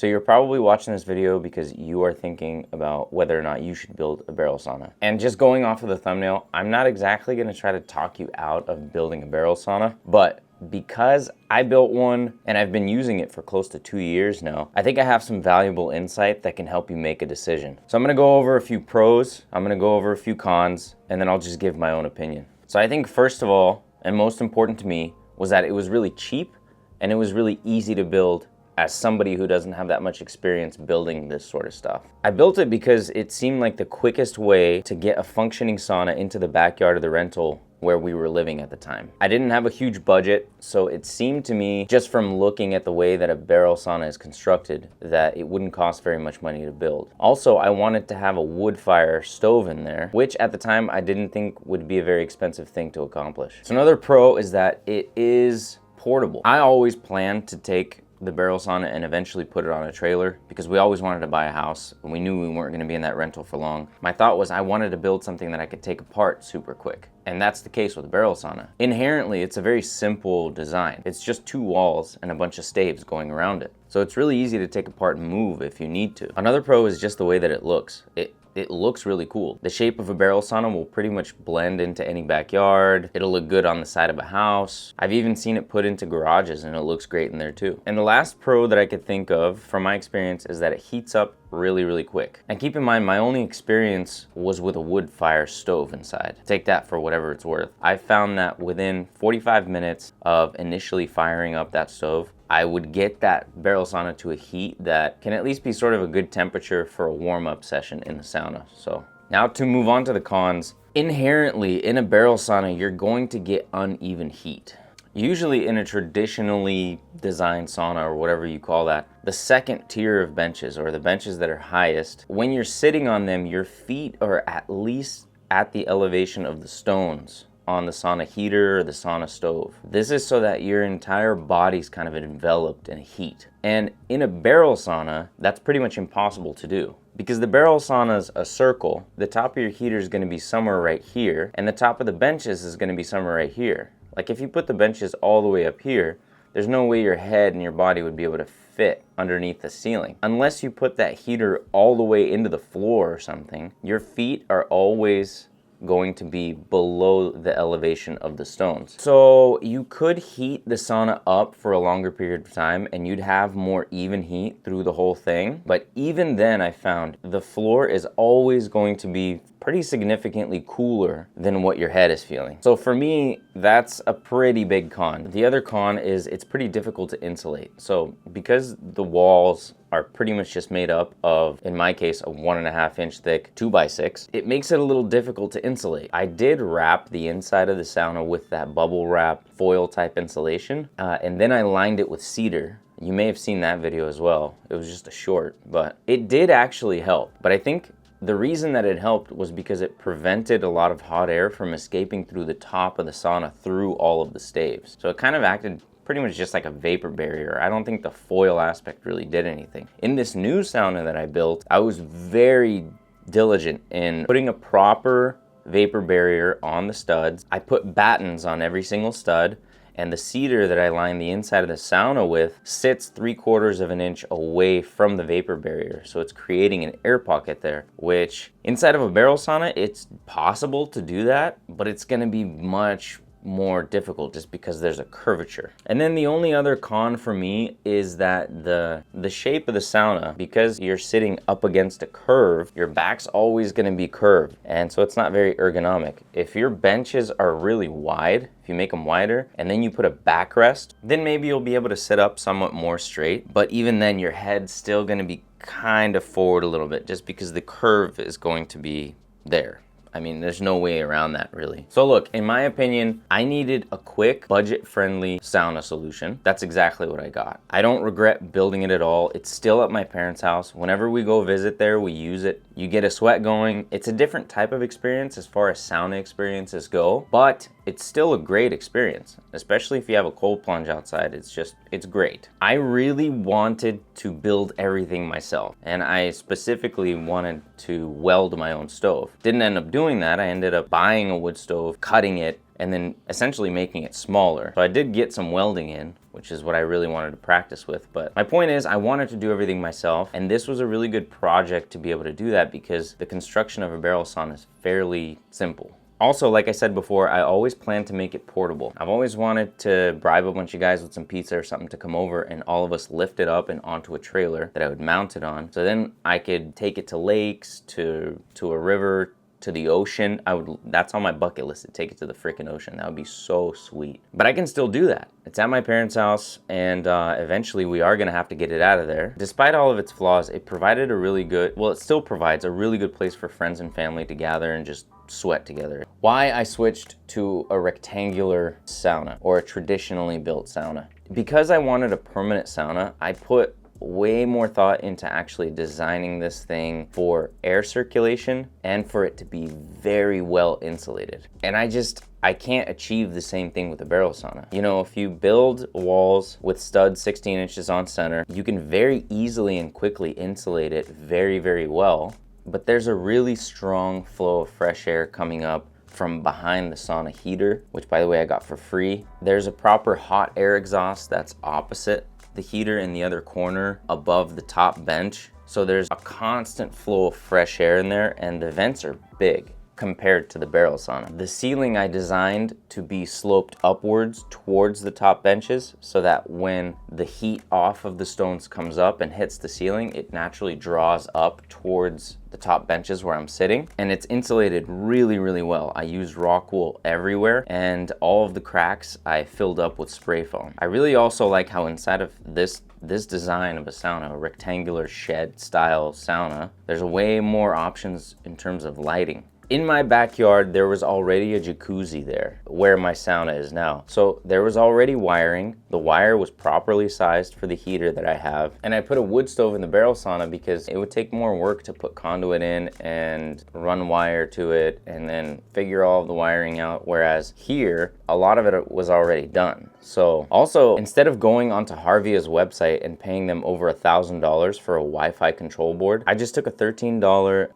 So you're probably watching this video because you are thinking about whether or not you should build a barrel sauna. And just going off of the thumbnail, I'm not exactly gonna try to talk you out of building a barrel sauna, but because I built one and I've been using it for close to 2 years now, I think I have some valuable insight that can help you make a decision. So I'm gonna go over a few pros, I'm gonna go over a few cons, and then I'll just give my own opinion. So I think first of all, and most important to me, was that it was really cheap and it was really easy to build as somebody who doesn't have that much experience building this sort of stuff. I built it because it seemed like the quickest way to get a functioning sauna into the backyard of the rental where we were living at the time. I didn't have a huge budget, so it seemed to me, just from looking at the way that a barrel sauna is constructed, that it wouldn't cost very much money to build. Also, I wanted to have a wood fire stove in there, which at the time I didn't think would be a very expensive thing to accomplish. So another pro is that it is portable. I always planned to take the barrel sauna and eventually put it on a trailer because we always wanted to buy a house and we knew we weren't going to be in that rental for long. My thought was I wanted to build something that I could take apart super quick. And that's the case with a barrel sauna. Inherently, it's a very simple design. It's just 2 walls and a bunch of staves going around it. So it's really easy to take apart and move if you need to. Another pro is just the way that it looks. It looks really cool. The shape of a barrel sauna will pretty much blend into any backyard. It'll look good on the side of a house. I've even seen it put into garages and it looks great in there too. And the last pro that I could think of from my experience is that it heats up really, really quick. And keep in mind, my only experience was with a wood fire stove inside. Take that for whatever it's worth. I found that within 45 minutes of initially firing up that stove, I would get that barrel sauna to a heat that can at least be sort of a good temperature for a warm-up session in the sauna. So now to move on to the cons. Inherently, in a barrel sauna, you're going to get uneven heat. Usually in a traditionally designed sauna, or whatever you call that, the second tier of benches, or the benches that are highest, when you're sitting on them, your feet are at least at the elevation of the stones on the sauna heater or the sauna stove. This is so that your entire body's kind of enveloped in heat. And in a barrel sauna, that's pretty much impossible to do. Because the barrel sauna's a circle, the top of your heater is going to be somewhere right here, and the top of the benches is going to be somewhere right here. Like if you put the benches all the way up here, there's no way your head and your body would be able to fit underneath the ceiling. Unless you put that heater all the way into the floor or something, your feet are always going to be below the elevation of the stones. So you could heat the sauna up for a longer period of time and you'd have more even heat through the whole thing. But even then, I found the floor is always going to be pretty significantly cooler than what your head is feeling. So for me, that's a pretty big con. The other con is it's pretty difficult to insulate. So because the walls are pretty much just made up of, in my case, a 1.5 inch thick 2x6, it makes it a little difficult to insulate. I did wrap the inside of the sauna with that bubble wrap foil type insulation, and then I lined it with cedar. You may have seen that video as well. It was just a short, but it did actually help. But I think the reason that it helped was because it prevented a lot of hot air from escaping through the top of the sauna through all of the staves. So it kind of acted pretty much just like a vapor barrier. I don't think the foil aspect really did anything. In this new sauna that I built, I was very diligent in putting a proper vapor barrier on the studs. I put battens on every single stud, and the cedar that I lined the inside of the sauna with sits 3/4 of an inch away from the vapor barrier. So it's creating an air pocket there, which inside of a barrel sauna, it's possible to do that, but it's gonna be much more difficult just because there's a curvature. And then the only other con for me is that the shape of the sauna, because you're sitting up against a curve, your back's always going to be curved, and so it's not very ergonomic. If your benches are really wide, if you make them wider and then you put a backrest, then maybe you'll be able to sit up somewhat more straight, but even then your head's still going to be kind of forward a little bit just because the curve is going to be there. I mean, there's no way around that really. So look, in my opinion, I needed a quick, budget-friendly sauna solution. That's exactly what I got. I don't regret building it at all. It's still at my parents' house. Whenever we go visit there, we use it. You get a sweat going. It's a different type of experience as far as sauna experiences go, but it's still a great experience, especially if you have a cold plunge outside. It's great. I really wanted to build everything myself, and I specifically wanted to weld my own stove. Didn't end up doing that. I ended up buying a wood stove, cutting it, and then essentially making it smaller. So I did get some welding in, which is what I really wanted to practice with. But my point is, I wanted to do everything myself, and this was a really good project to be able to do that because the construction of a barrel sauna is fairly simple. Also, like I said before, I always plan to make it portable. I've always wanted to bribe a bunch of guys with some pizza or something to come over and all of us lift it up and onto a trailer that I would mount it on. So then I could take it to lakes, to a river, to the ocean. That's on my bucket list, to take it to the freaking ocean. That would be so sweet. But I can still do that. It's at my parents' house, and eventually we are gonna have to get it out of there. Despite all of its flaws, it provided a really good, well, it still provides a really good place for friends and family to gather and just sweat together. Why I switched to a rectangular sauna, or a traditionally built sauna. Because I wanted a permanent sauna, I put way more thought into actually designing this thing for air circulation and for it to be very well insulated. And I can't achieve the same thing with a barrel sauna. You know, if you build walls with studs 16 inches on center, you can very easily and quickly insulate it very, very well. But there's a really strong flow of fresh air coming up from behind the sauna heater, which by the way I got for free. There's a proper hot air exhaust that's opposite the heater in the other corner above the top bench. So there's a constant flow of fresh air in there, and the vents are big compared to the barrel sauna. The ceiling I designed to be sloped upwards towards the top benches so that when the heat off of the stones comes up and hits the ceiling, it naturally draws up towards the top benches where I'm sitting, and it's insulated really, really well. I used rock wool everywhere, and all of the cracks I filled up with spray foam. I really also like how inside of this design of a sauna, a rectangular shed style sauna, there's way more options in terms of lighting. In my backyard, there was already a jacuzzi there where my sauna is now. So there was already wiring. The wire was properly sized for the heater that I have. And I put a wood stove in the barrel sauna because it would take more work to put conduit in and run wire to it and then figure all of the wiring out. Whereas here, a lot of it was already done. So also, instead of going onto Harvia's website and paying them over $1,000 for a Wi-Fi control board, I just took a $13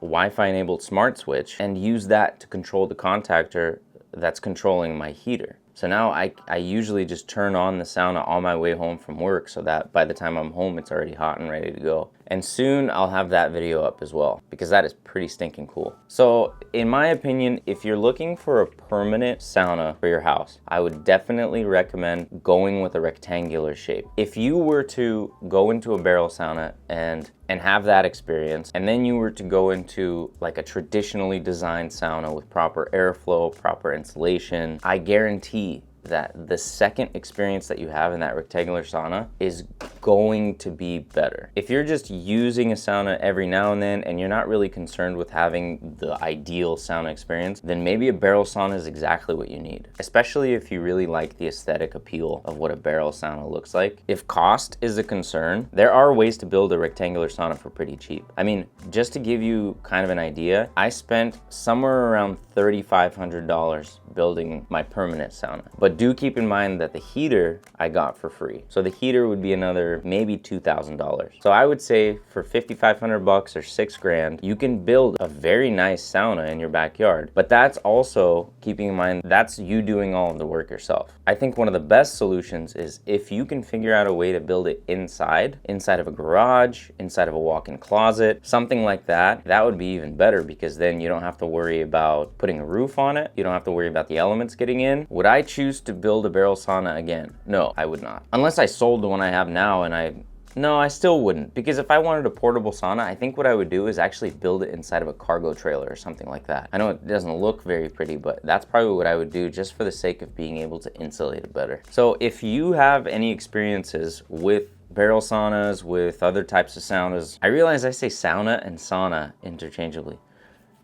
Wi-Fi enabled smart switch and used that to control the contactor that's controlling my heater. So now I usually just turn on the sauna on my way home from work so that by the time I'm home, it's already hot and ready to go. And soon I'll have that video up as well because that is pretty stinking cool. So in my opinion, if you're looking for a permanent sauna for your house, I would definitely recommend going with a rectangular shape. If you were to go into a barrel sauna and have that experience, and then you were to go into like a traditionally designed sauna with proper airflow, proper insulation, I guarantee that the second experience that you have in that rectangular sauna is going to be better. If you're just using a sauna every now and then and you're not really concerned with having the ideal sauna experience, then maybe a barrel sauna is exactly what you need, especially if you really like the aesthetic appeal of what a barrel sauna looks like. If cost is a concern, there are ways to build a rectangular sauna for pretty cheap. I mean, just to give you kind of an idea, I spent somewhere around $3,500 building my permanent sauna. But do keep in mind that the heater I got for free. So the heater would be another maybe $2,000. So I would say for $5,500 or $6,000, you can build a very nice sauna in your backyard. But that's also keeping in mind that's you doing all of the work yourself. I think one of the best solutions is if you can figure out a way to build it inside of a garage, inside of a walk-in closet, something like that, that would be even better because then you don't have to worry about putting a roof on it. You don't have to worry about the elements getting in. Would I choose to build a barrel sauna again? No, I would not. Unless I sold the one I have now and no, I still wouldn't, because if I wanted a portable sauna, I think what I would do is actually build it inside of a cargo trailer or something like that. I know it doesn't look very pretty, but that's probably what I would do just for the sake of being able to insulate it better. So if you have any experiences with barrel saunas, with other types of saunas, I realize I say sauna and sauna interchangeably.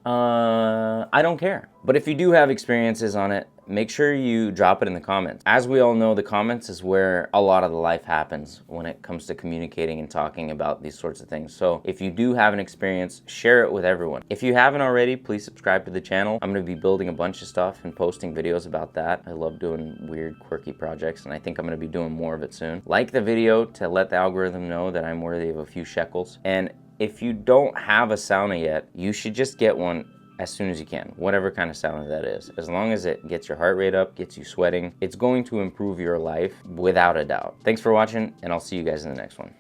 I don't care. But if you do have experiences on it, make sure you drop it in the comments. As we all know, the comments is where a lot of the life happens when it comes to communicating and talking about these sorts of things. So if you do have an experience, share it with everyone. If you haven't already, please subscribe to the channel. I'm going to be building a bunch of stuff and posting videos about that. I love doing weird, quirky projects, and I think I'm going to be doing more of it soon. Like the video to let the algorithm know that I'm worthy of a few shekels. And if you don't have a sauna yet, you should just get one as soon as you can, whatever kind of sauna that is. As long as it gets your heart rate up, gets you sweating, it's going to improve your life without a doubt. Thanks for watching, and I'll see you guys in the next one.